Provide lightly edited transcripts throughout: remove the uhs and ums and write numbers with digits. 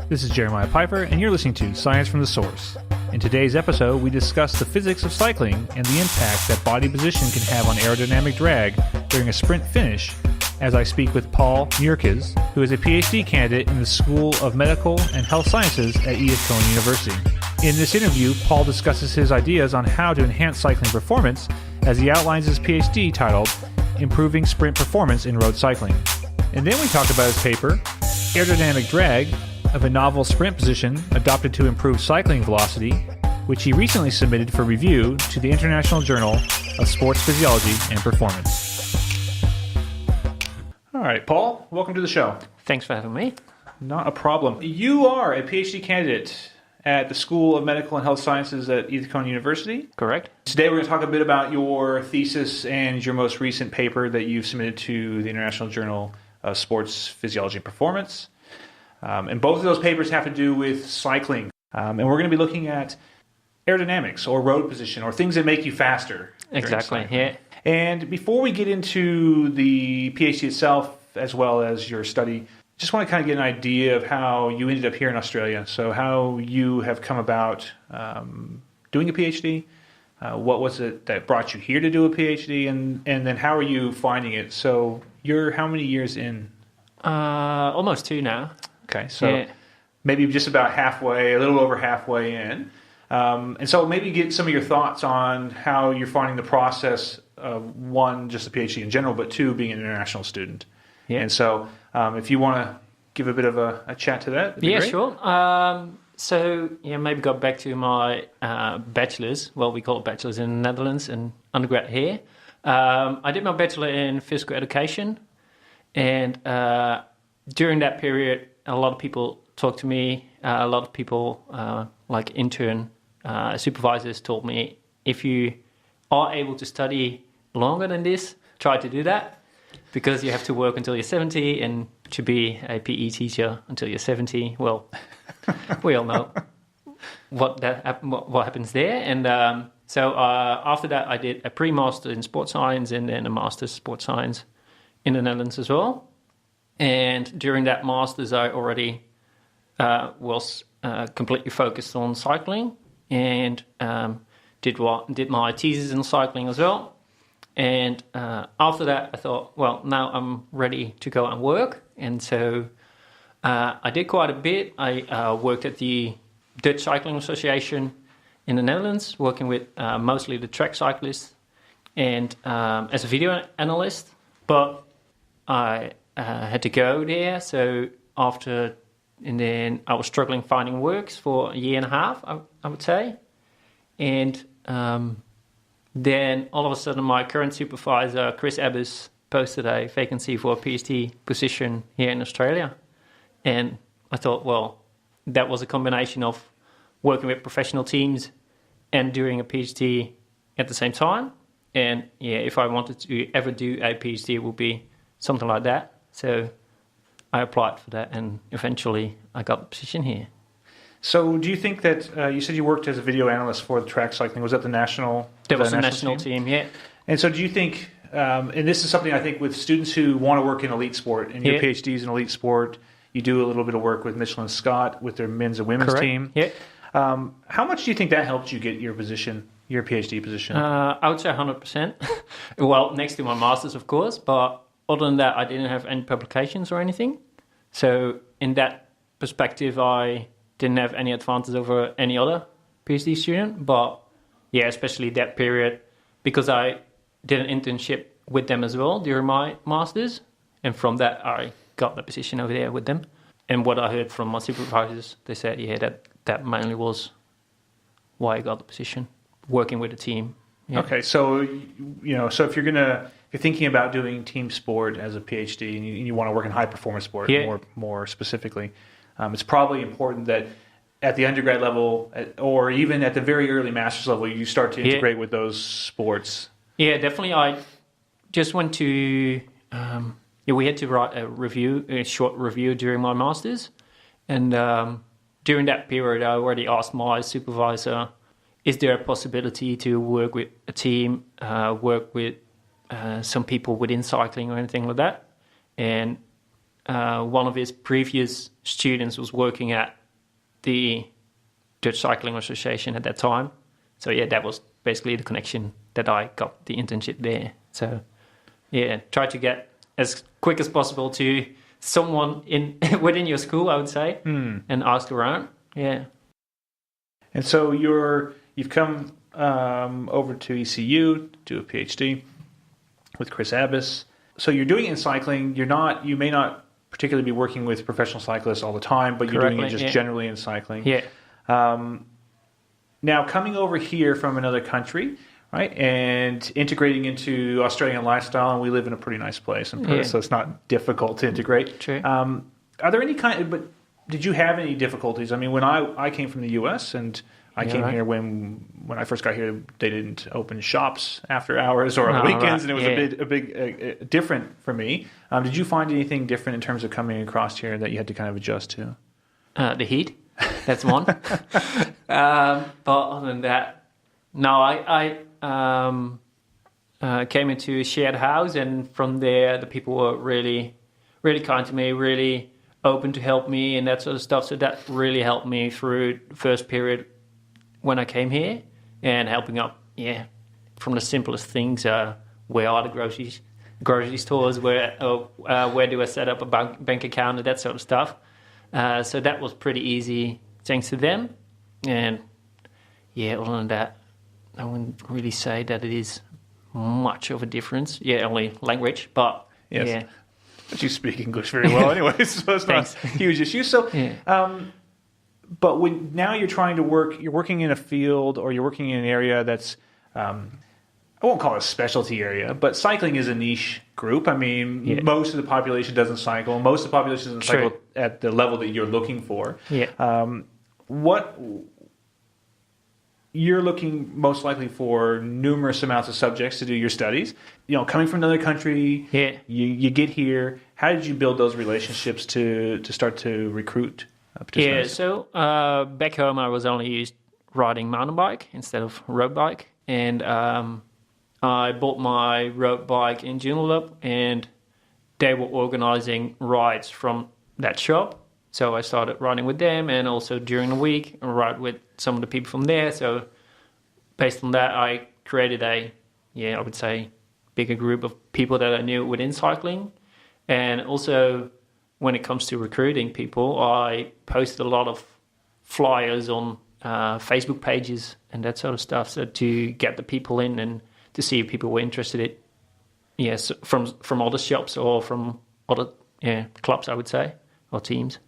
This is Jeremiah Piper, and you're listening to Science from the Source. In today's episode, we discuss the physics of cycling and the impact that body position can have on aerodynamic drag during a sprint finish, as I speak with Paul Merkes, who is a Ph.D. candidate in the School of Medical and Health Sciences at Edith Cowan University. In this interview, Paul discusses his ideas on how to enhance cycling performance as he outlines his Ph.D. titled Improving Sprint Performance in Road Cycling. And then we talk about his paper, Aerodynamic Drag, of a novel sprint position adopted to improve cycling velocity, which he recently submitted for review to the International Journal of Sports Physiology and Performance. All right, Paul, welcome to the show. Thanks for having me. Not a problem. You are a PhD candidate at the School of Medical and Health Sciences at Edith Cowan University. Correct. Today we're going to talk a bit about your thesis and your most recent paper that you've submitted to the International Journal of Sports Physiology and Performance. And both of those papers have to do with cycling. And we're going to be looking at aerodynamics or road position or things that make you faster. Exactly, yeah. And before we get into the PhD itself, as well as your study, just want to kind of get an idea of how you ended up here in Australia. So how you have come about doing a PhD. What was it that brought you here to do a PhD? And then how are you finding it? So you're how many years in? Almost 2 now. Okay, so maybe just about halfway, a little over halfway in. And so maybe get some of your thoughts on how you're finding the process of, one, just a PhD in general, but two, being an international student. Yeah. And so if you want to give a bit of a chat to that, that'd be great. Sure. So maybe go back to my bachelor's. Well, we call it bachelor's in the Netherlands and undergrad here. I did my bachelor in physical education. And during that period, a lot of people talked to me. A lot of people, like intern supervisors, told me, if you are able to study longer than this, try to do that, because you have to work until you're 70, and to be a PE teacher until you're 70, well, we all know what happens there. And so after that, I did a pre-master in sports science and then a master's in sports science in the Netherlands as well. And during that master's, I already was completely focused on cycling and did my thesis in cycling as well. And after that, I thought, well, now I'm ready to go and work. And so I did quite a bit. I worked at the Dutch Cycling Association in the Netherlands, working with mostly the track cyclists and as a video analyst. But I had to go there, so and then I was struggling finding works for a year and a half, I would say. And then all of a sudden my current supervisor, Chris Abbas, posted a vacancy for a PhD position here in Australia. And I thought, well, that was a combination of working with professional teams and doing a PhD at the same time. And if I wanted to ever do a PhD, it would be something like that. So I applied for that, and eventually I got the position here. So do you think that, you said you worked as a video analyst for the track cycling, was that the national That was the national team, yeah. And so do you think, and this is something I think with students who want to work in elite sport, and your PhD is in elite sport, you do a little bit of work with Michelin Scott with their men's and women's team. Yeah. How much do you think that helped you get your position, your PhD position? I would say 100%. Well, next to my master's, of course, but other than that, I didn't have any publications or anything. So in that perspective, I didn't have any advantage over any other PhD student. But yeah, especially that period, because I did an internship with them as well during my master's. And from that, I got the position over there with them. And what I heard from my supervisors, they said, that mainly was why I got the position, working with a team. Yeah. Okay, so so if you're thinking about doing team sport as a PhD and you want to work in high performance sport more specifically, it's probably important that at the undergrad level or even at the very early master's level, you start to integrate with those sports. Yeah, definitely. I just went to we had to write a short review during my master's, and during that period, I already asked my supervisor, is there a possibility to work with a team, work with some people within cycling or anything like that? And one of his previous students was working at the Dutch Cycling Association at that time. So yeah, that was basically the connection that I got the internship there. So yeah, try to get as quick as possible to someone in within your school, I would say, and ask around. Yeah. And so you've come over to ECU, do a PhD with Chris Abbas. So you're doing it in cycling. You may not particularly be working with professional cyclists all the time, but you're doing it just generally in cycling. Yeah. Now coming over here from another country, right, and integrating into Australian lifestyle, and we live in a pretty nice place in Perth, so it's not difficult to integrate. True. Are there any but did you have any difficulties? I mean, when I came from the U.S. and I came here when I first got here, they didn't open shops after hours or on weekends, and it was a big different for me. Did you find anything different in terms of coming across here that you had to kind of adjust to? The heat, that's one. But other than that, no, I came into a shared house, and from there, the people were really, really kind to me, really open to help me and that sort of stuff. So that really helped me through the first period when I came here, and helping up, from the simplest things, where are the grocery stores, where do I set up a bank account, and that sort of stuff. So that was pretty easy thanks to them. And other than that, I wouldn't really say that it is much of a difference. Only language, but yes. But you speak English very well anyway, so it's not a huge issue. So, but now you're trying to you're working in a field, or you're working in an area that's, I won't call it a specialty area, but cycling is a niche group. I mean, most of the population doesn't cycle. Most of the population doesn't cycle at the level that you're looking for. What you're looking most likely for numerous amounts of subjects to do your studies. Coming from another country, you get here. How did you build those relationships to start to recruit participants? So back home I was only used riding mountain bike instead of road bike, and I bought my road bike in Joondalup, and they were organising rides from that shop. So I started riding with them, and also during the week I ride with some of the people from there. So based on that, I created I would say, bigger group of people that I knew within cycling. And also, when it comes to recruiting people, I posted a lot of flyers on Facebook pages and that sort of stuff, so to get the people in and to see if people were interested in, from other shops or from other clubs, I would say, or teams.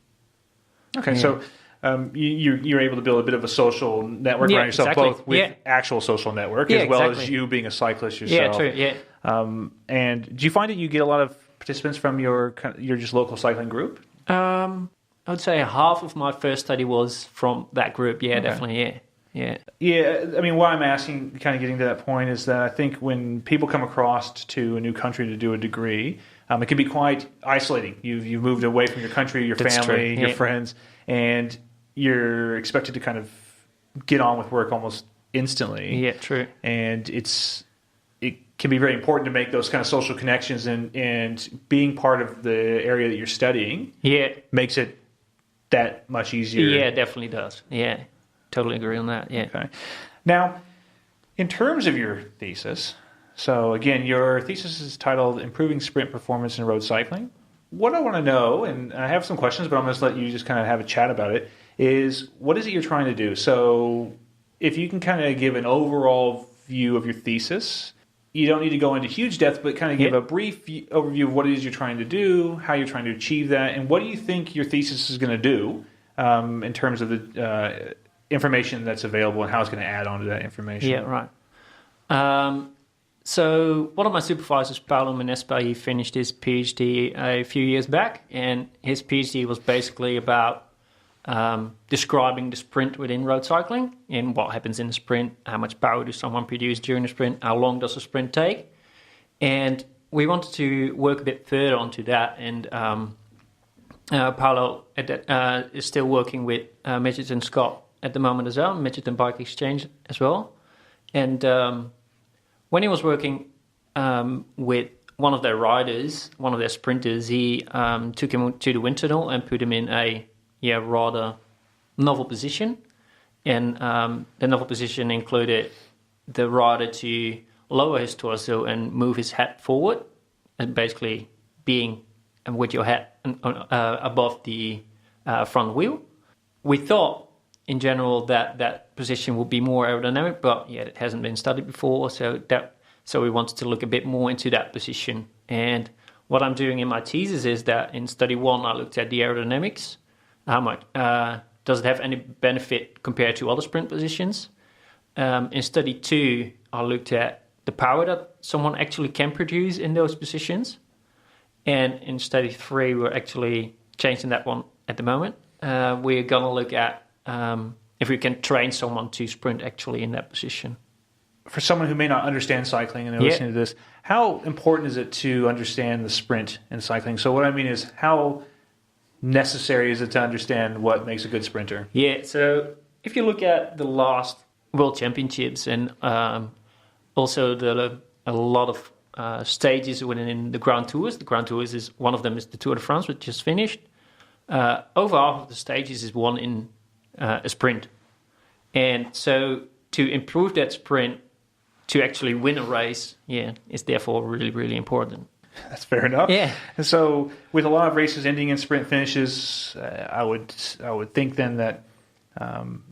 Okay, so you're able to build a bit of a social network around yourself, both with actual social network as well as you being a cyclist yourself. And do you find that you get a lot of participants from your just local cycling group? I would say half of my first study was from that group. Definitely. Yeah. I mean, why I'm asking, kind of getting to that point, is that I think when people come across to a new country to do a degree, it can be quite isolating. You've moved away from your country, your family, your friends, and you're expected to kind of get on with work almost instantly. Yeah, true. And it can be very important to make those kind of social connections, and being part of the area that you're studying makes it that much easier. Yeah, it definitely does. Yeah, totally agree on that. Yeah. Okay. Now, in terms of your thesis, so again, your thesis is titled Improving Sprint Performance in Road Cycling. What I want to know, and I have some questions, but I'm going to let you just kind of have a chat about it, is what is it you're trying to do? So if you can kind of give an overall view of your thesis, you don't need to go into huge depth, but kind of give a brief overview of what it is you're trying to do, how you're trying to achieve that, and what do you think your thesis is going to do in terms of the information that's available and how it's going to add on to that information. Yeah, right. So one of my supervisors, Paul Merkes, he finished his PhD a few years back, and his PhD was basically about describing the sprint within road cycling and what happens in the sprint, how much power does someone produce during the sprint, how long does a sprint take. And we wanted to work a bit further onto that, and Paolo is still working with Midget and Scott at the moment as well, Midget and Bike Exchange as well. And when he was working with one of their riders, one of their sprinters, he took him to the wind tunnel and put him in a rather novel position. And the novel position included the rider to lower his torso and move his head forward, and basically being with your head above the front wheel. We thought, in general, that position would be more aerodynamic, but it hasn't been studied before, so we wanted to look a bit more into that position. And what I'm doing in my thesis is that in study 1, I looked at the aerodynamics. How much does it have any benefit compared to other sprint positions? In study 2, I looked at the power that someone actually can produce in those positions. And in study 3, we're actually changing that one at the moment. We're going to look at if we can train someone to sprint actually in that position. For someone who may not understand cycling and they're listening to this, how important is it to understand the sprint in cycling? So what I mean is, how necessary is it to understand what makes a good sprinter? Yeah, so if you look at the last World Championships and also a lot of stages within the Grand Tours. The Grand Tours is one of them is the Tour de France, which just finished. Over half of the stages is won in a sprint. And so to improve that sprint, to actually win a race, is therefore really, really important. That's fair enough. Yeah. And so with a lot of races ending in sprint finishes, I would think then that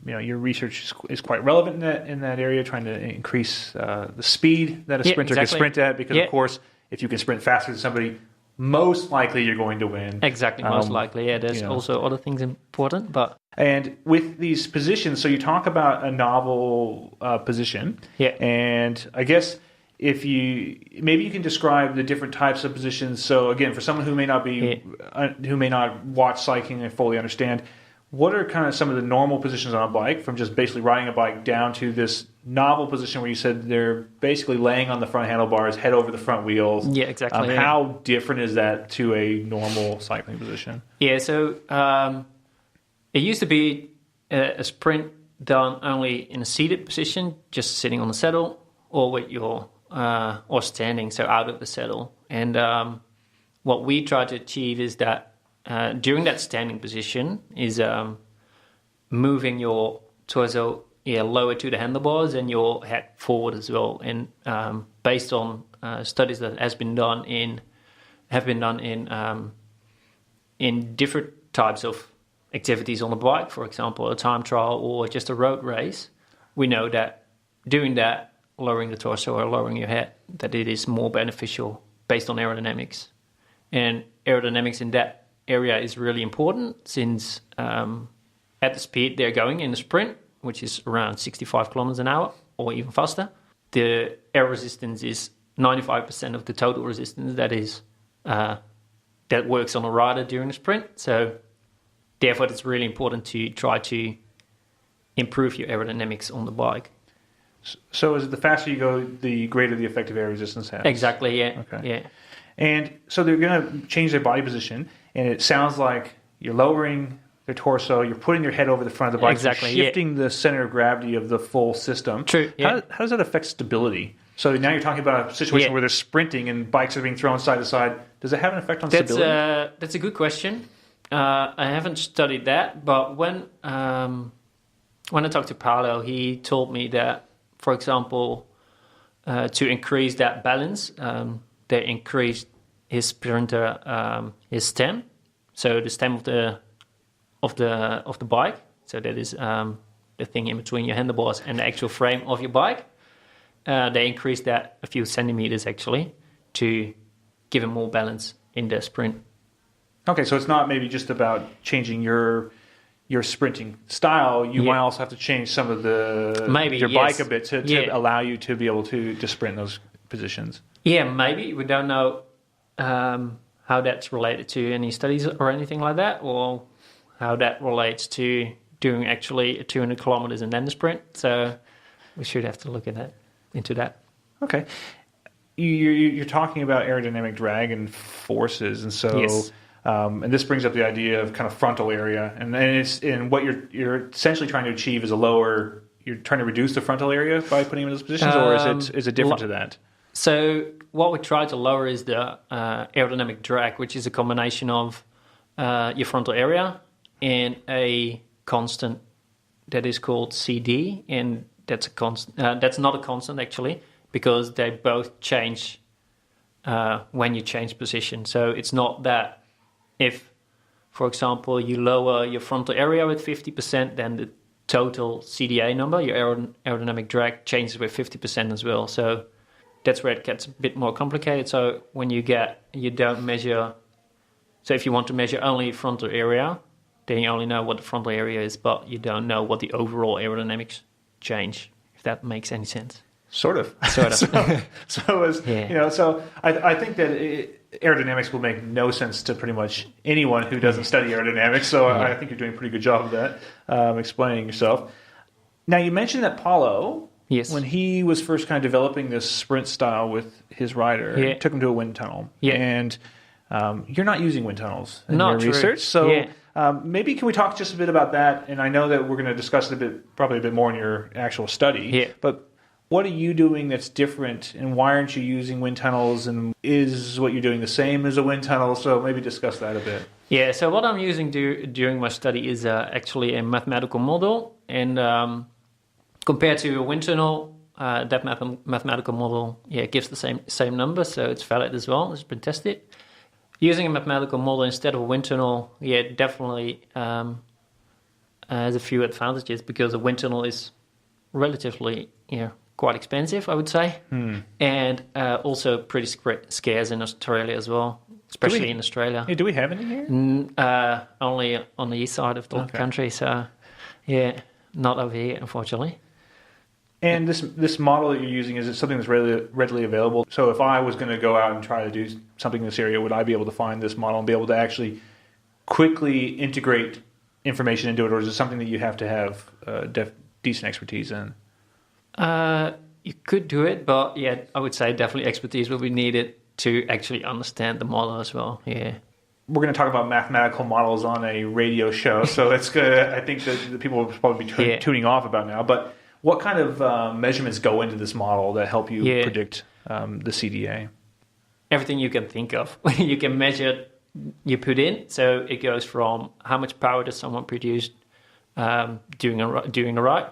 your research is quite relevant in that area, trying to increase the speed that a sprinter can sprint at, because of course, if you can sprint faster than somebody, most likely you're going to win. Exactly, most likely. Yeah, there's also other things important, but... And with these positions, so you talk about a novel position. Yeah. And I guess maybe you can describe the different types of positions. So again, for someone who may not who may not watch cycling and fully understand, what are kind of some of the normal positions on a bike, from just basically riding a bike down to this novel position where you said they're basically laying on the front handlebars, head over the front wheels? Yeah, exactly. How different is that to a normal cycling position? Yeah, so it used to be a sprint done only in a seated position, just sitting on the saddle, or with your or standing, so out of the saddle. And what we try to achieve is that during that standing position is moving your torso lower to the handlebars and your head forward as well. And based on studies that have been done in different types of activities on the bike, for example, a time trial or just a road race, we know that doing that, lowering the torso or lowering your head, that it is more beneficial based on aerodynamics. And aerodynamics in that area is really important, since at the speed they're going in the sprint, which is around 65 kilometers an hour or even faster, the air resistance is 95% of the total resistance that works on a rider during the sprint. So therefore, it's really important to try to improve your aerodynamics on the bike. So is it the faster you go, the greater the effective air resistance has? Exactly, yeah. Okay. Yeah. And so they're going to change their body position, and it sounds like you're lowering their torso, you're putting your head over the front of the bike, exactly, shifting the center of gravity of the full system. True. Yeah. How does that affect stability? So now you're talking about a situation where they're sprinting and bikes are being thrown side to side. Does it have an effect on stability? That's a good question. I haven't studied that, but when I talked to Paolo, he told me that, for example, to increase that balance, they increased his sprinter his stem, so the stem of the bike. So that is the thing in between your handlebars and the actual frame of your bike. They increased that a few centimeters actually to give him more balance in the sprint. Okay, so it's not maybe just about changing your sprinting style. You might also have to change some of your bike a bit to allow you to be able to sprint in those positions. Yeah, maybe. We don't know how that's related to any studies or anything like that, or how that relates to doing actually 200 kilometers and then the sprint. So we should have to look into that. Okay. You're talking about aerodynamic drag and forces, and so... Yes. And this brings up the idea of kind of frontal area, and what you're essentially trying to achieve is you're trying to reduce the frontal area by putting them in those positions, or is it different to that? So what we try to lower is the aerodynamic drag, which is a combination of your frontal area and a constant that is called CD, and that's a constant. That's not a constant actually, because they both change when you change position. So it's not that if, for example, you lower your frontal area with 50%, then the total CDA number, your aerodynamic drag, changes with 50% as well. So that's where it gets a bit more complicated. So when you don't measure. So if you want to measure only frontal area, then you only know what the frontal area is, but you don't know what the overall aerodynamics change, if that makes any sense. Sort of. Sort of. So I think that aerodynamics will make no sense to pretty much anyone who doesn't study aerodynamics. So I think you're doing a pretty good job of that, explaining yourself. Now, you mentioned that Paulo, yes, when he was first kind of developing this sprint style with his rider, it took him to a wind tunnel. Yeah. And you're not using wind tunnels in Not your true. research. So maybe can we talk just a bit about that? And I know that we're going to discuss it probably a bit more in your actual study. Yeah. But what are you doing that's different, and why aren't you using wind tunnels? And is what you're doing the same as a wind tunnel? So maybe discuss that a bit. Yeah, so what I'm using during my study is actually a mathematical model. And compared to a wind tunnel, that mathematical model gives the same number, so it's valid as well. It's been tested. Using a mathematical model instead of a wind tunnel, definitely has a few advantages, because a wind tunnel is relatively quite expensive, I would say, and also pretty scarce in Australia as well, especially in Australia. Yeah, do we have any here? Only on the east side of the country, so not over here, unfortunately. And this model that you're using, is it something that's readily available? So if I was going to go out and try to do something in this area, would I be able to find this model and be able to actually quickly integrate information into it, or is it something that you have to have decent expertise in? You could do it, but I would say definitely expertise will be needed to actually understand the model as well. Yeah. We're going to talk about mathematical models on a radio show, so it's good. I think that the people will probably be tuning off about now. But what kind of measurements go into this model that help you predict the CDA? Everything you can think of. You can measure, you put in, so it goes from how much power does someone produce during a ride,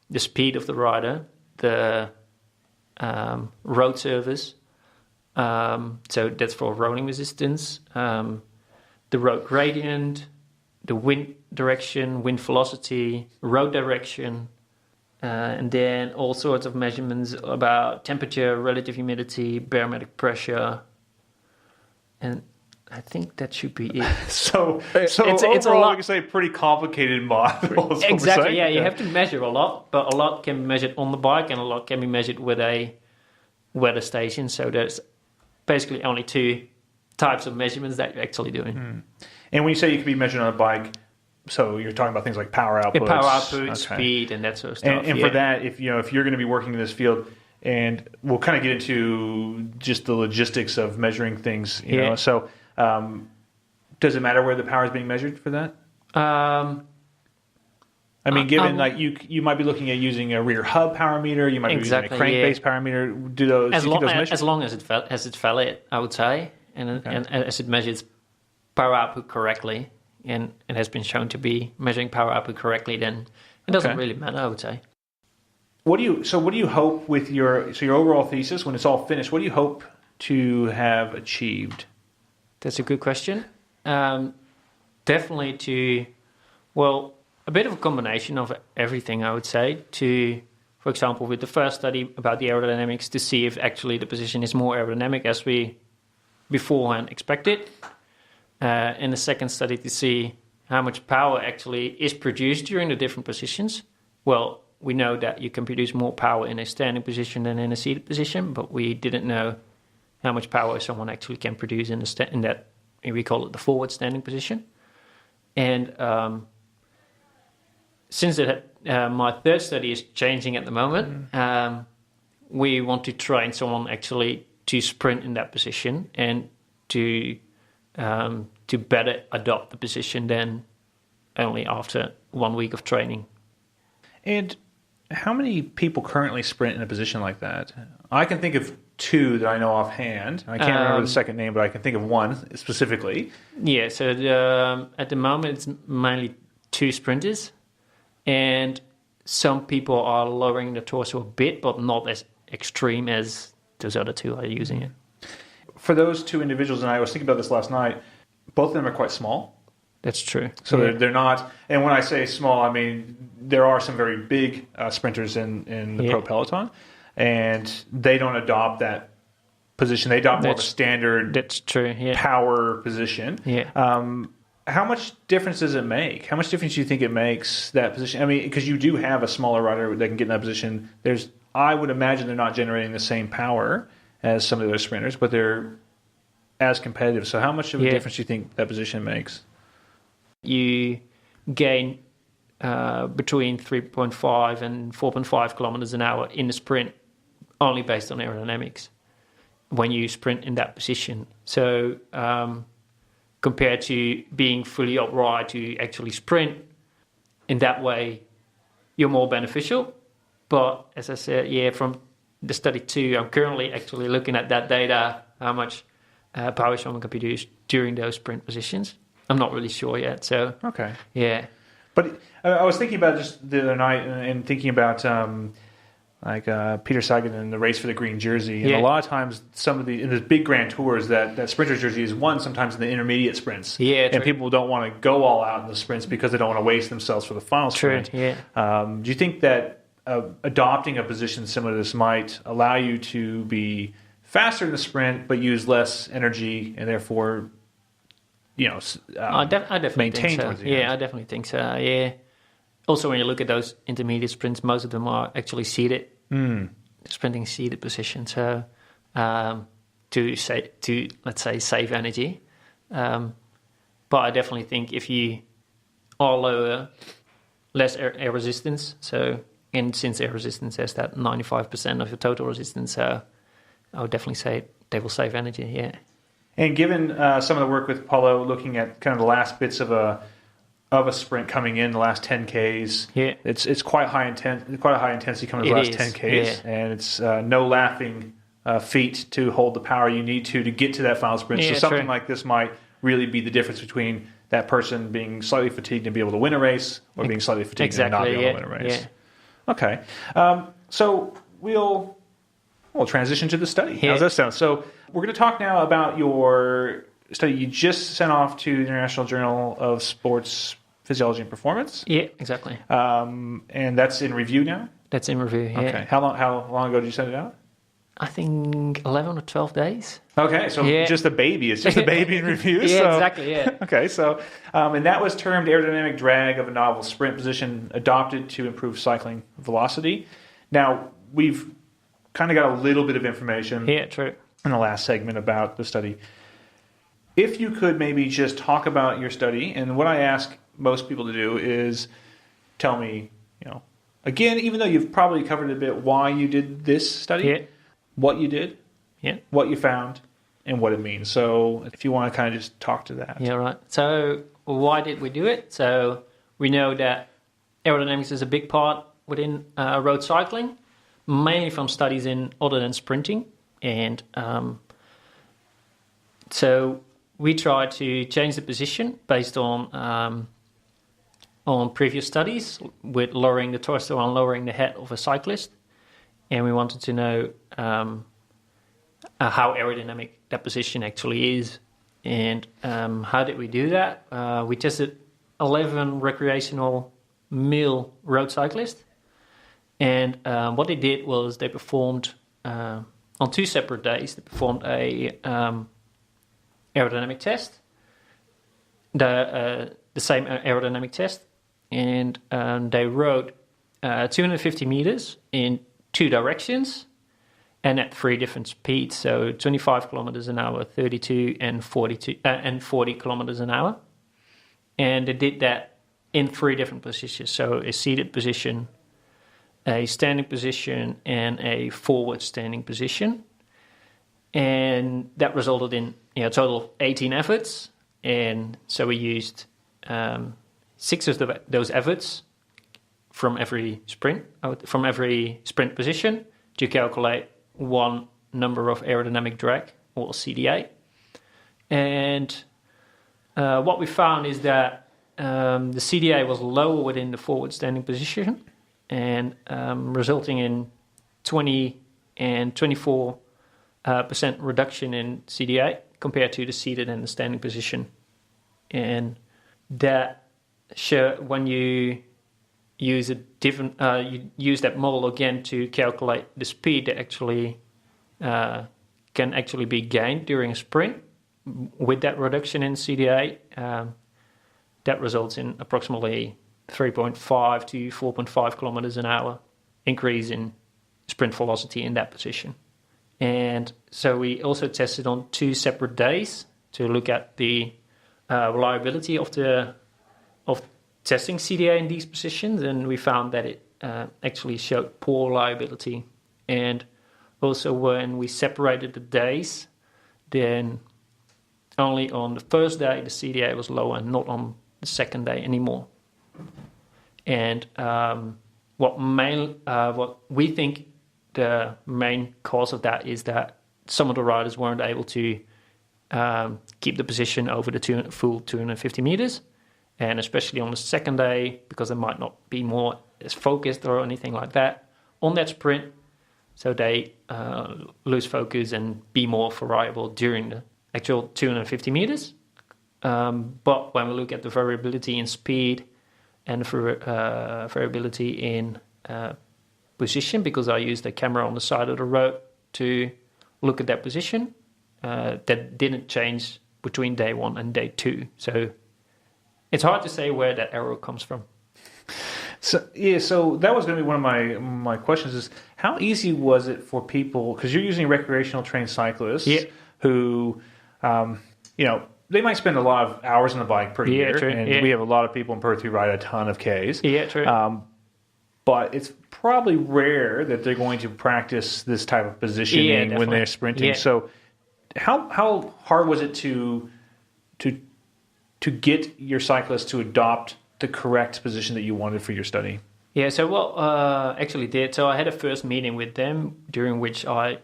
the speed of the rider, the road surface, so that's for rolling resistance, the road gradient, the wind direction, wind velocity, road direction, and then all sorts of measurements about temperature, relative humidity, barometric pressure, and I think that should be it. So it's a lot. We can say pretty complicated model. Exactly. Yeah, you have to measure a lot, but a lot can be measured on the bike, and a lot can be measured with a weather station. So there's basically only two types of measurements that you're actually doing. And when you say you can be measured on a bike, so you're talking about things like power output, speed, and that sort of stuff. And for that, if you're going to be working in this field, and we'll kind of get into just the logistics of measuring things, you know. So does it matter where the power is being measured for that? I mean, given like you might be looking at using a rear hub power meter, you might be using a crank-based power meter. Do those as long as it's valid, I would say, and as it measures power output correctly, and it has been shown to be measuring power output correctly, then it doesn't really matter, I would say. What do you hope with your overall thesis, when it's all finished, what do you hope to have achieved? That's a good question. Definitely a bit of a combination of everything, I would say, for example, with the first study about the aerodynamics, to see if actually the position is more aerodynamic as we beforehand expected. In the second study, to see how much power actually is produced during the different positions. Well, we know that you can produce more power in a standing position than in a seated position, but we didn't know how much power someone actually can produce in that, we call it the forward standing position. And since my third study is changing at the moment, we want to train someone actually to sprint in that position and to better adopt the position than only after 1 week of training. And how many people currently sprint in a position like that? I can think of two that I know offhand. I can't remember the second name, but I can think of one specifically. Yeah, so at the moment it's mainly two sprinters, and some people are lowering the torso a bit, but not as extreme as those other two are using it. For those two individuals, and I was thinking about this last night, both of them are quite small. That's true. So they're not, and when I say small, I mean there are some very big sprinters in the pro peloton, and they don't adopt that position. They adopt more of a standard power position. Yeah. How much difference does it make? How much difference do you think it makes, that position? I mean, because you do have a smaller rider that can get in that position. I would imagine they're not generating the same power as some of the other sprinters, but they're as competitive. So how much of a difference do you think that position makes? You gain between 3.5 and 4.5 kilometers an hour in the sprint, only based on aerodynamics, when you sprint in that position. So compared to being fully upright to actually sprint, in that way, you're more beneficial. But as I said, from the study 2, I'm currently actually looking at that data, how much power someone can produce during those sprint positions. I'm not really sure yet. So okay, yeah. But I was thinking about just the other night and thinking about Peter Sagan in the race for the green jersey. And a lot of times, in the big grand tours, that sprinter's jersey is won sometimes in the intermediate sprints. Yeah, and people don't want to go all out in the sprints because they don't want to waste themselves for the final sprint. Yeah. Do you think that adopting a position similar to this might allow you to be faster in the sprint but use less energy and therefore, I definitely maintain think so. Towards the end? I definitely think so. Yeah. Also, when you look at those intermediate sprints, most of them are actually seated, sprinting seated position. So to let's say save energy. But I definitely think if you are lower, less air resistance. And since air resistance has that 95% of your total resistance, I would definitely say they will save energy. Yeah. And given some of the work with Paulo, looking at kind of the last bits of a sprint coming in, the last 10Ks, it's quite a high intensity coming in the last 10Ks, and it's no laughing feat to hold the power you need to get to that final sprint. So something like this might really be the difference between that person being slightly fatigued and be able to win a race, or being slightly fatigued and not be able to win a race. Yeah. Okay, so we'll transition to the study. How's that sound? So we're going to talk now about your study you just sent off to the International Journal of Sports Physiology and Performance. Yeah, exactly. And that's in review now? That's in review, yeah. Okay. How long ago did you send it out? I think 11 or 12 days. Okay, so just a baby. It's just a baby in review. Exactly, yeah. Okay, so, and that was termed aerodynamic drag of a novel sprint position adopted to improve cycling velocity. Now, we've kind of got a little bit of information in the last segment about the study. If you could maybe just talk about your study, and what I ask most people to do is tell me, again, even though you've probably covered a bit, why you did this study, what you did, what you found, and what it means. So if you want to kind of just talk to that. Yeah, right. So why did we do it? So we know that aerodynamics is a big part within road cycling, mainly from studies in other than sprinting. And so we tried to change the position based on previous studies with lowering the torso and lowering the head of a cyclist. And we wanted to know how aerodynamic that position actually is. And how did we do that? We tested 11 recreational male road cyclists. And what they did was they performed, on 2 separate days, they performed a aerodynamic test, the same aerodynamic test, and they rode 250 meters in 2 directions and at 3 different speeds, so 25 kilometers an hour, 32 and 40 kilometers an hour. And they did that in 3 different positions, so a seated position, a standing position, and a forward standing position. And that resulted in a total of 18 efforts. And so we used 6 of those efforts from every sprint position to calculate 1 number of aerodynamic drag, or CDA. And what we found is that the CDA was lower within the forward standing position, and resulting in 20 and 24% reduction in CDA compared to the seated and the standing position. And that when you use a different, you use that model again to calculate the speed that actually can actually be gained during a sprint with that reduction in CDA. That results in approximately 3.5 to 4.5 kilometers an hour increase in sprint velocity in that position. And so we also tested on 2 separate days to look at the reliability of testing CDA in these positions, and we found that it actually showed poor reliability. And also when we separated the days, then only on the first day the CDA was lower, and not on the second day anymore. And what we think the main cause of that is that some of the riders weren't able to keep the position over the full 250 meters, and especially on the second day, because they might not be more as focused or anything like that on that sprint, so they lose focus and be more variable during the actual 250 meters. But when we look at the variability in speed and variability in position, because I used a camera on the side of the road to look at that position, that didn't change between day 1 and day 2. So it's hard to say where that error comes from. So that was going to be one of my questions: is how easy was it for people, because you're using recreational trained cyclists who, they might spend a lot of hours on the bike per year, true. and we have a lot of people in Perth who ride a ton of Ks. Yeah, true. But it's probably rare that they're going to practice this type of positioning when they're sprinting. Yeah. So how hard was it to get your cyclists to adopt the correct position that you wanted for your study? Yeah, so what actually did, so I had a first meeting with them during which I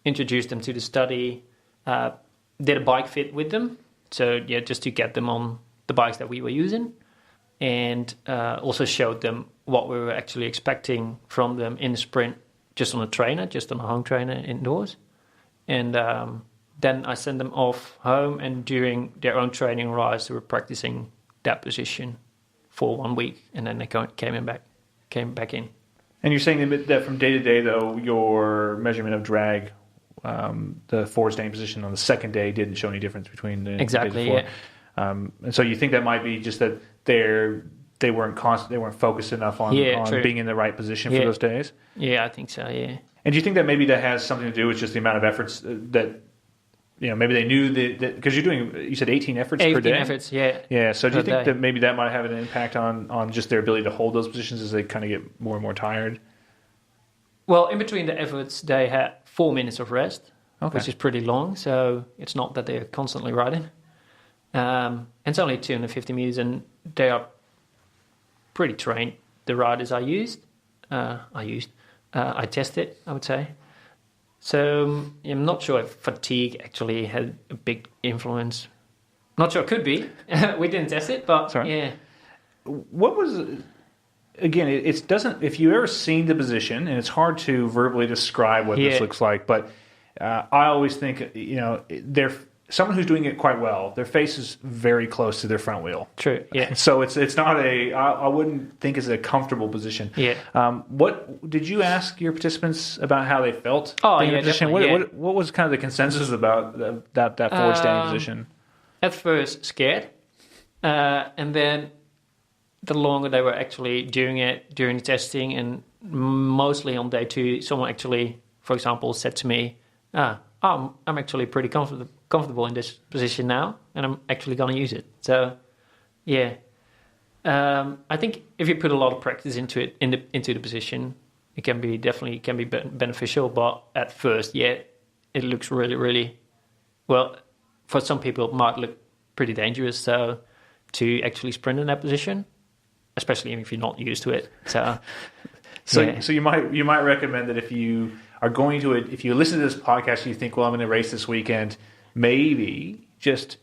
introduced them to the study, did a bike fit with them, so just to get them on the bikes that we were using, and also showed them what we were actually expecting from them in the sprint, just on a home trainer indoors. And then I sent them off home, and during their own training rides, they were practicing that position for 1 week, and then they came back in. And you're saying that from day to day, though, your measurement of drag, the forward standing position on the second day didn't show any difference between the exactly, day before. Yeah. And so you think that might be just that they weren't focused enough on being in the right position for those days? Yeah, I think so, yeah. And do you think that maybe that has something to do with just the amount of efforts that, maybe they knew that, because you said 18 efforts per day? 18 efforts, yeah. Yeah, so do you think day. that maybe that might have an impact on just their ability to hold those positions as they kind of get more and more tired? Well, in between the efforts, they had 4 minutes of rest, which is pretty long, so it's not that they're constantly riding. And it's only 250 meters, and they are pretty trained, the riders I tested, I would say. So I'm not sure if fatigue actually had a big influence. Not sure, it could be. We didn't test it, but yeah. What was, again, it doesn't, if you've ever seen the position, and it's hard to verbally describe what this looks like, but I always think, they're someone who's doing it quite well, their face is very close to their front wheel. True, yeah. So it's not I wouldn't think it's a comfortable position. Yeah. What did you ask your participants about how they felt? Oh, in the position? What yeah. was kind of the consensus about that forward standing position? At first, scared, and then the longer they were actually doing it during the testing, and mostly on day 2, someone actually, for example, said to me, I'm actually pretty comfortable in this position now, and I'm actually going to use it. So, yeah, I think if you put a lot of practice into it, into the position, it can be beneficial. But at first, it looks really, really well. For some people, it might look pretty dangerous. So, to actually sprint in that position, especially if you're not used to it. So you might recommend that if you are going to, if you listen to this podcast and you think, well, I'm going to race this weekend, maybe just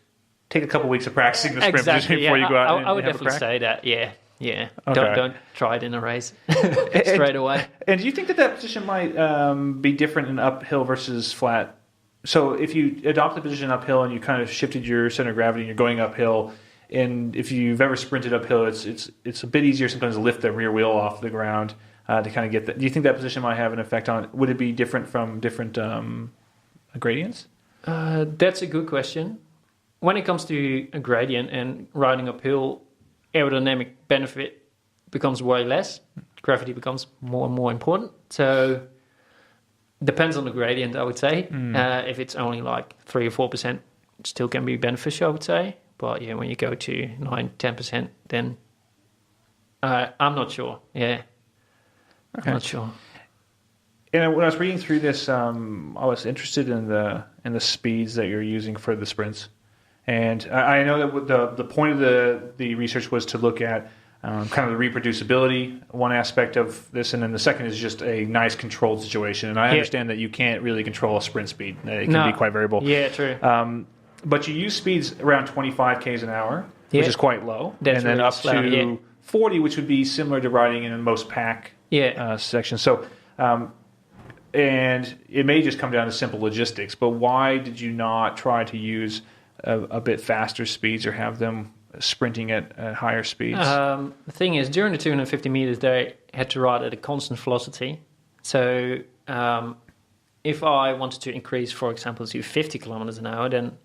take a couple weeks of practicing the sprint position before you go out and I would have a definitely crack? say that, yeah. Okay. Don't try it in a race straight away. And do you think that position might be different in uphill versus flat? So if you adopt the position uphill and you kind of shifted your center of gravity and you're going uphill, and if you've ever sprinted uphill, it's a bit easier sometimes to lift the rear wheel off the ground to kind of get that. Do you think that position might have an effect on it? Would it be different from different gradients? That's a good question. When it comes to a gradient and riding uphill, aerodynamic benefit becomes way less. Gravity becomes more and more important. So depends on the gradient, I would say. If it's only like 3 or 4%, it still can be beneficial, I would say. But yeah, when you go to 9, 10%, then I'm not sure. Yeah, Okay. I'm not sure. And when I was reading through this, I was interested in the speeds that you're using for the sprints. And I know that the point of the research was to look at kind of the reproducibility, one aspect of this, and then the second is just a nice controlled situation. And I understand that you can't really control a sprint speed. It can be quite variable. Yeah, true. But you use speeds around 25 k's an hour, which is quite low. That's and then really up slow, to 40, which would be similar to riding in most pack sections. So, and it may just come down to simple logistics, but why did you not try to use a bit faster speeds or have them sprinting at higher speeds? The thing is, during the 250 meters, they had to ride at a constant velocity. So if I wanted to increase, for example, to 50 kilometers an hour, then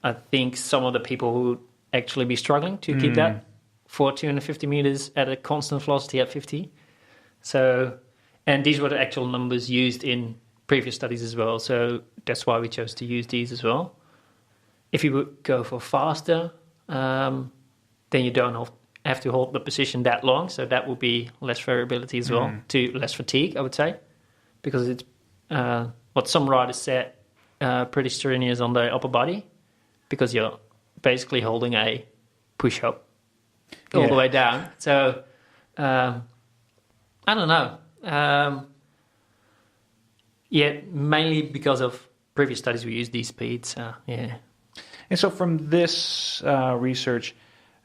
I think some of the people would actually be struggling to keep that for 250 meters at a constant velocity at 50. So, and these were the actual numbers used in previous studies as well. So that's why we chose to use these as well. If you would go for faster, then you don't have to hold the position that long. So that would be less variability as well, to less fatigue, I would say, because it's what some riders said, pretty strenuous on the upper body, because you're basically holding a push-up all the way down. So I don't know. Mainly because of previous studies, we used these speeds. And so from this research,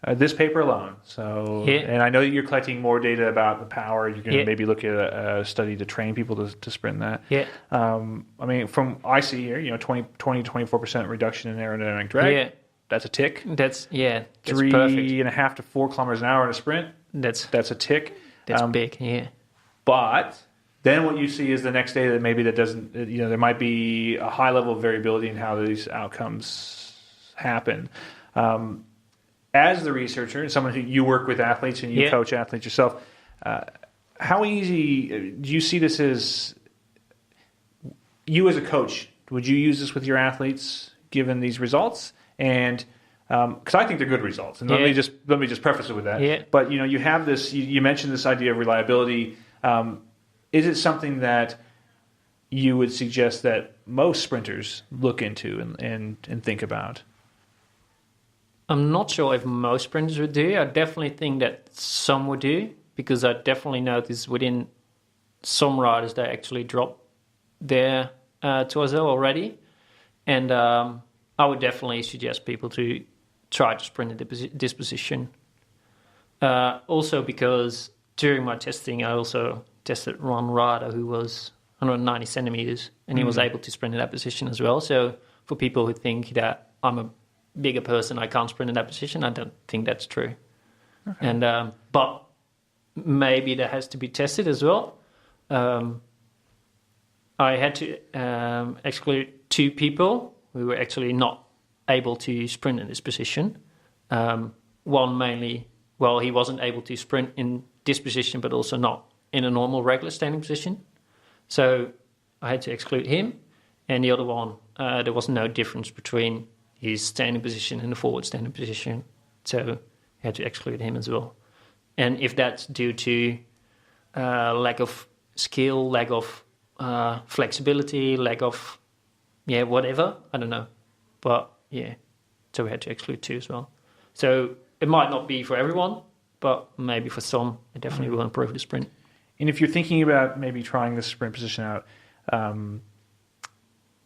this paper alone, and I know that you're collecting more data about the power. You're going to maybe look at a study to train people to sprint that. I mean, from I see here, 20-24% reduction in aerodynamic drag. Yeah. That's a tick. That's 3.5 to 4 kilometers an hour in a sprint. That's a tick. That's big, yeah. But then what you see is the next data that maybe that doesn't, there might be a high level of variability in how these outcomes happen. As the researcher, someone who you work with athletes and you coach athletes yourself, how easy do you see this as, you as a coach, would you use this with your athletes given these results? And because I think they're good results, and let me just preface it with that. Yeah. But you have this. You mentioned this idea of reliability. Is it something that you would suggest that most sprinters look into and think about? I'm not sure if most sprinters would do. I definitely think that some would do, because I definitely noticed within some riders they actually drop their torso already, and I would definitely suggest people to try to sprint at this position. Also because during my testing, I also tested one rider who was 190 centimeters, and he was able to sprint in that position as well. So for people who think that I'm a bigger person, I can't sprint in that position, I don't think that's true. Okay. And but maybe that has to be tested as well. I had to exclude 2 people who were actually not able to sprint in this position. One mainly, he wasn't able to sprint in this position, but also not in a normal, regular standing position. So I had to exclude him. And the other one, there was no difference between his standing position and the forward standing position. So I had to exclude him as well. And if that's due to lack of skill, lack of flexibility, lack of, whatever, I don't know. But, so we had to exclude 2 as well. So it might not be for everyone, but maybe for some, it definitely will improve the sprint. And if you're thinking about maybe trying this sprint position out, how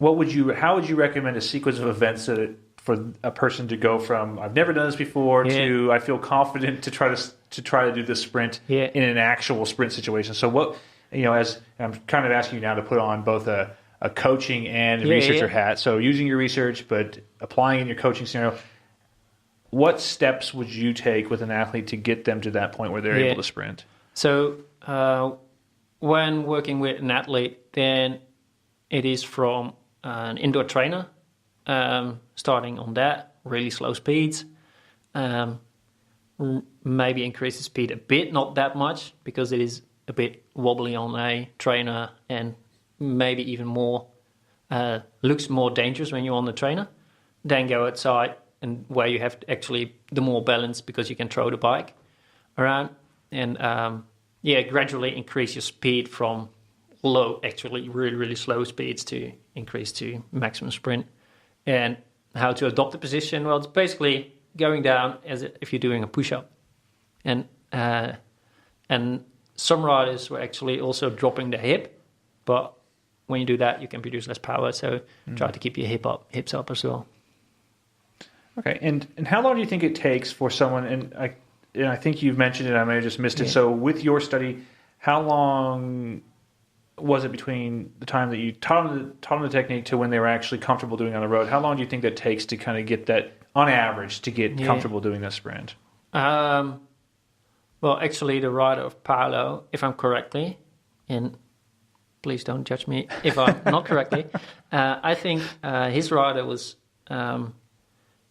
would you recommend a sequence of events for a person to go from I've never done this before to I feel confident to try to do this sprint in an actual sprint situation? So what, as I'm kind of asking you now to put on both a coaching and a researcher hat. So using your research, but applying in your coaching scenario, what steps would you take with an athlete to get them to that point where they're able to sprint? So when working with an athlete, then it is from an indoor trainer, starting on that, really slow speeds, maybe increase the speed a bit, not that much, because it is a bit wobbly on a trainer and maybe even more, looks more dangerous when you're on the trainer. Then go outside and where you have actually the more balance because you can throw the bike around and gradually increase your speed from low, actually really, really slow speeds to increase to maximum sprint. And how to adopt the position? Well, it's basically going down as if you're doing a push-up. And some riders were actually also dropping the hip, but when you do that, you can produce less power. So try to keep your hips up as well. Okay, and how long do you think it takes for someone? And I think you've mentioned it. I may have just missed it. So with your study, how long was it between the time that you taught them the technique to when they were actually comfortable doing it on the road? How long do you think that takes to kind of get that, on average, to get comfortable doing that sprint? Well, actually, the rider of Paolo, if I'm correctly, and please don't judge me if I'm not correctly, I think his rider was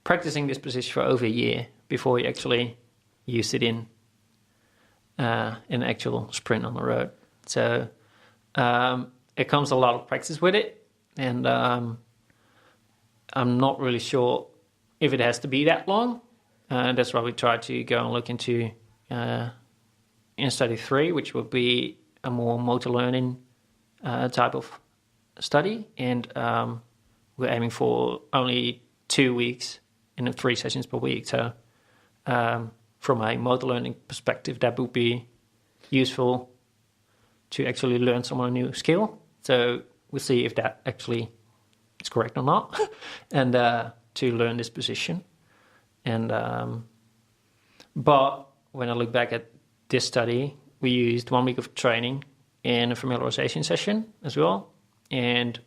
practicing this position for over a year before he actually used it in an actual sprint on the road. So it comes a lot of practice with it, and I'm not really sure if it has to be that long. That's why we tried to go and look into in study 3, which would be a more motor learning type of study, and we're aiming for only 2 weeks and 3 sessions per week. So from a motor learning perspective, that would be useful to actually learn someone a new skill. So we'll see if that actually is correct or not, and to learn this position. And but when I look back at this study, we used 1 week of training and a familiarization session as well. And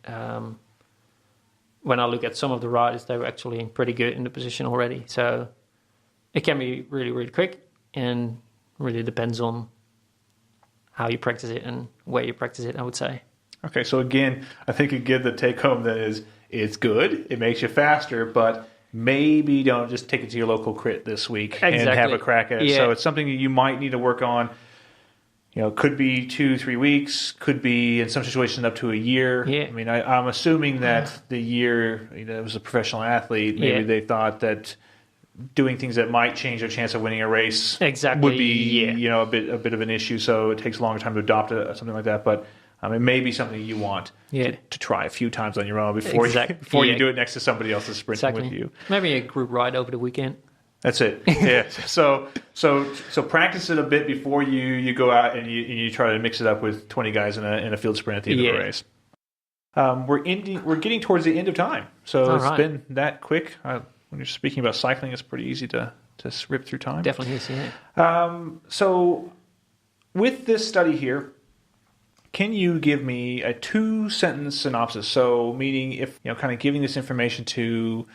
when I look at some of the riders, they were actually pretty good in the position already. So it can be really, really quick, and really depends on how you practice it and where you practice it, I would say. Okay, so again, I think the take home then is it's good, it makes you faster, but maybe don't just take it to your local crit this week and have a crack at it. So it's something that you might need to work on. Could be 2-3 weeks, could be in some situations up to a year. Yeah. I mean, I'm assuming that the year, it was a professional athlete, maybe they thought that doing things that might change their chance of winning a race would be, a bit of an issue. So it takes a longer time to adopt something like that. But it may be something you want to try a few times on your own before you do it next to somebody else that's sprinting with you. Maybe a group ride over the weekend. That's it. Yeah. So practice it a bit before you go out and you try to mix it up with 20 guys in a field sprint at the end of the race. We're getting towards the end of time, so it's been that quick. When you're speaking about cycling, it's pretty easy to rip through time. Definitely is. Yeah. So with this study here, can you give me a 2-sentence synopsis? So meaning if kind of giving this information to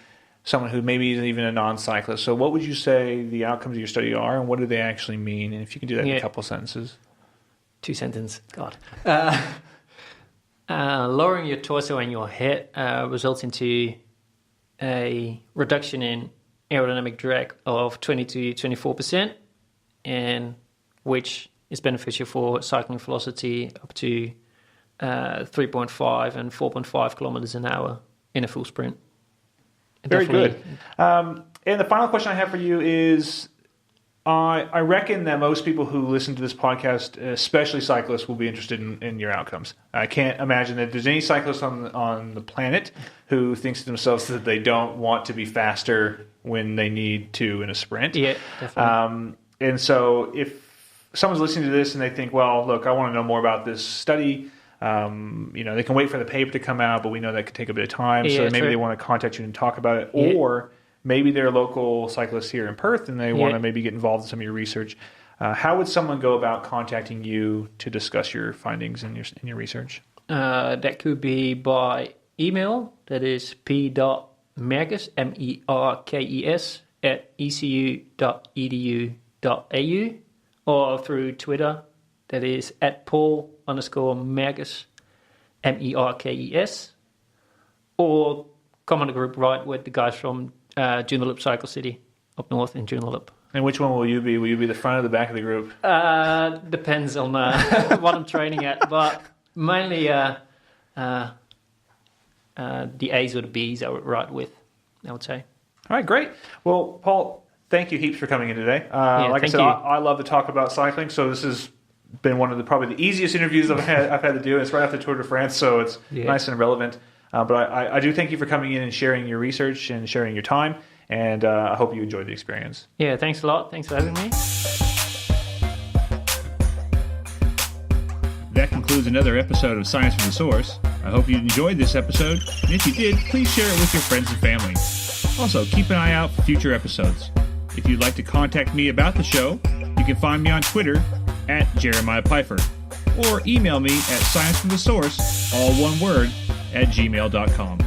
someone who maybe isn't even a non-cyclist. So what would you say the outcomes of your study are, and what do they actually mean? And if you can do that in a couple of sentences. 2 sentences, God. Lowering your torso and your head results into a reduction in aerodynamic drag of 20 to 24%, and which is beneficial for cycling velocity up to 3.5 and 4.5 kilometers an hour in a full sprint. Very good. And the final question I have for you is, I reckon that most people who listen to this podcast, especially cyclists, will be interested in your outcomes. I can't imagine that there's any cyclist on the planet who thinks to themselves that they don't want to be faster when they need to in a sprint. Yeah, definitely. And so if someone's listening to this and they think, well, look, I want to know more about this study, they can wait for the paper to come out, but we know that could take a bit of time. Yeah, so maybe true. they want to contact you and talk about it. Yeah. Or maybe they're local cyclists here in Perth and they want to maybe get involved in some of your research. How would someone go about contacting you to discuss your findings in your research? That could be by email. That is p.merkes, MERKES, @ecu.edu.au, or through Twitter. That is @Paul_Merkes, MERKES, or come on a group right with the guys from Joondalup Cycle City up north in Joondalup. And which one will you be? Will you be the front or the back of the group? Depends on what I'm training at, but mainly the A's or the B's I would ride with, I would say. All right, great. Well, Paul, thank you heaps for coming in today. Like I said, you. I love to talk about cycling, so this has been one of probably the easiest interviews I've had to do. It's right after Tour de France, so it's nice and relevant. But I do thank you for coming in and sharing your research and sharing your time, and I hope you enjoyed the experience. Yeah, thanks a lot. Thanks for having me. That concludes another episode of Science from the Source. I hope you enjoyed this episode, and if you did, please share it with your friends and family. Also, keep an eye out for future episodes. If you'd like to contact me about the show, you can find me on Twitter @Jeremiah Pfeiffer, or email me at sciencefromthesource, all one word, @gmail.com.